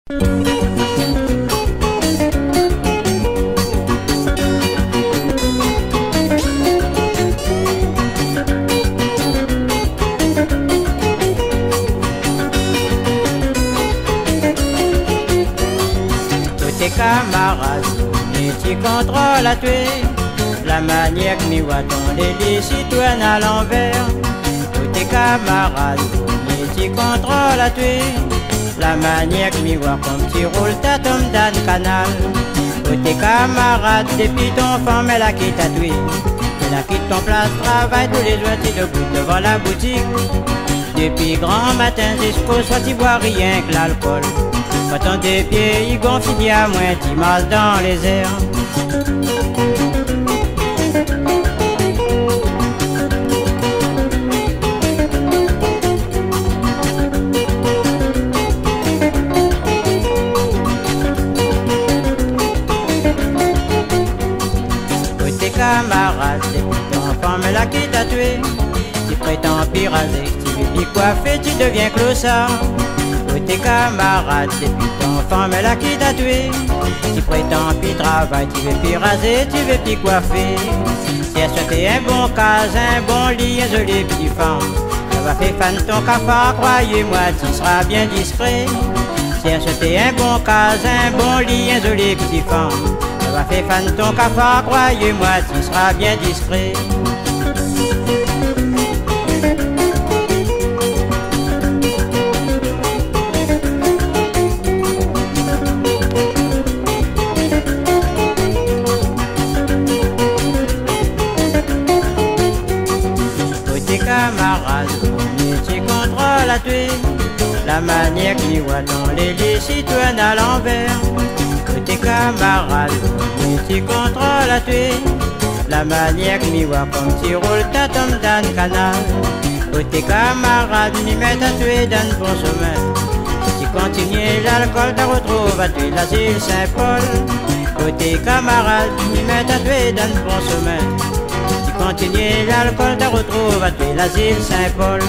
Tes camarades, et tu contrôles à tuer la maniaque mi-waton, les citoyens à l'envers. Tous tes camarades, et tu contrôles à tuer la maniaque mi-waton, comme tu roules ta tombe dans le canal. Tous tes camarades, depuis ton femme, elle a quitté ta tué. Elle a quitté ton place de travail, tous les jours tu debout devant la boutique. Depuis grand matin jusqu'au soir, tu bois rien que l'alcool. Quand ton deux pieds, il gonfle, il y a moins, tu masses dans les airs. Tous tes camarades, ton femme là qui t'a tué. Tu prétends pis raser, tu veux pis coiffer, tu deviens clossard. Tous tes camarades, depuis ton femme là qui t'a tué. Tu prétends pis travail, tu veux pis raser, tu veux pis coiffer. Si elle souhaitait un bon cas, un bon lit, un joli petit femme, ça va faire fan ton cafard, croyez-moi, tu seras bien discret. Si elle souhaitait un bon cas, un bon lit, un joli petit femme, ça va faire fan ton cafard, croyez-moi, tu seras bien discret. Camarades, tu contrôles à tuer la maniaque mi-waton, les citoyens à l'envers. Tes camarades, tu contrôles à tuer la maniaque mi-waton, comme tu roules ta tombe dans le canal. Tes camarades, m'y mettent à tuer dans le bon chemin. Si tu continues l'alcool, te retrouves à tuer l'asile Saint-Paul. Tes camarades, m'y mettent à tuer dans le bon chemin. Continuer l'alcool, te retrouve à tuer l'asile Saint-Paul.